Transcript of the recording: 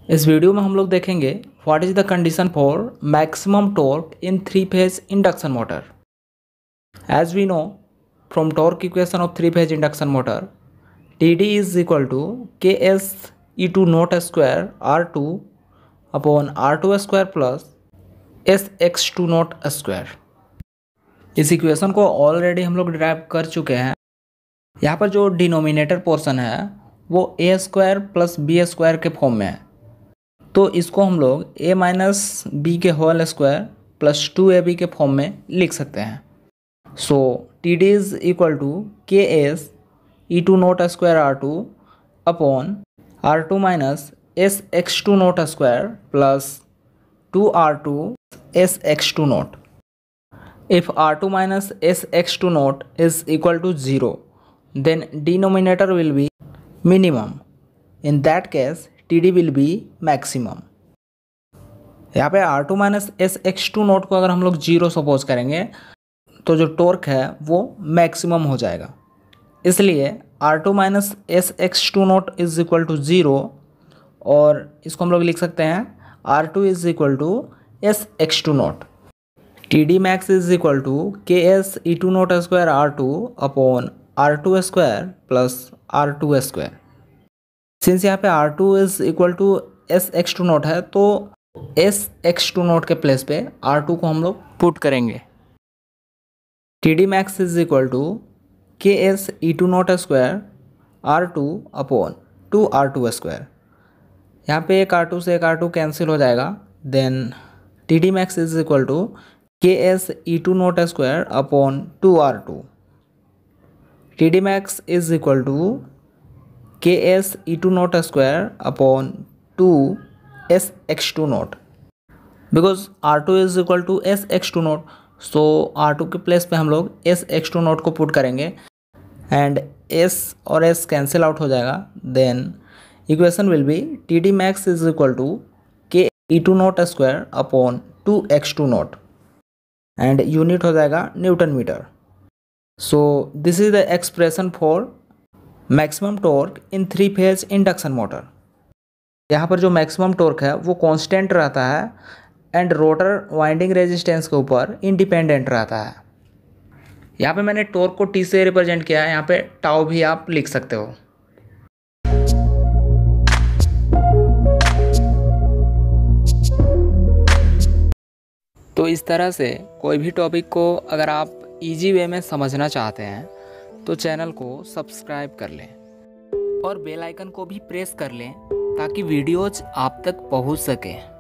इस वीडियो में हम लोग देखेंगे what is the condition for maximum torque in 3-फेज induction motor. As we know from torque equation of 3-फेज induction motor, TD is equal to KS E2 not square R2 upon R2 square plus SX2 not square. इस equation को already हम लोग derive कर चुके हैं। यहाँ पर जो डिनोमिनेटर पोर्शन है वो A square plus B square के फॉर्म में है, तो इसको हम लोग a माइनस बी के होल स्क्वायर प्लस 2ab के फॉर्म में लिख सकते हैं। So TD is equal to KS E2 naught square R2 upon R2 minus SX2 naught square plus 2R2 SX2 naught. If R2 minus SX2 naught is equal to 0, then denominator will be minimum. In that case, TD will be maximum. यहाँ पे R2 minus SX2 note को अगर हम लोग 0 suppose करेंगे तो जो torque है वो मैक्सिमम हो जाएगा। इसलिए R2 minus SX2 naught is equal to 0 और इसको हम लोग लिख सकते हैं R2 is equal to SX2 naught. TD max is equal to KS E2 naught square R2 upon R2 square plus R2 square. Since यहाँ पे R2 is equal to SX2 note है तो SX2 नोट के place पे R2 को हम लोग put करेंगे। TD max is equal to KS E2 naught square R2 upon 2R2 square. यहाँ पे एक R2 से एक R2 कैंसिल हो जाएगा, then TD max is equal to KS E2 naught square upon 2R2। TD max is equal to KS E2 naught square upon 2 SX2 naught. Because R2 is equal to SX2 naught, so R2 के place पे हम लोग SX2 note को put करेंगे and S और S cancel out हो जाएगा। Then equation will be TD max is equal to K E2 naught square upon 2X2 naught and unit हो जाएगा newton metre. So this is the expression for maximum torque in 3-फेज induction motor. यहाँ पर जो maximum torque है वो constant रहता है and rotor winding resistance के ऊपर इंडिपेंडेंट रहता है। यहाँ पे मैंने टॉर्क को T से रिप्रेजेंट किया है, यहाँ पे टाउ भी आप लिख सकते हो। तो इस तरह से कोई भी टॉपिक को अगर आप इजी वे में समझना चाहते हैं तो चैनल को सब्सक्राइब कर लें और बेल आइकन को भी प्रेस कर लें ताकि वीडियोज आप तक पहुंच सकें।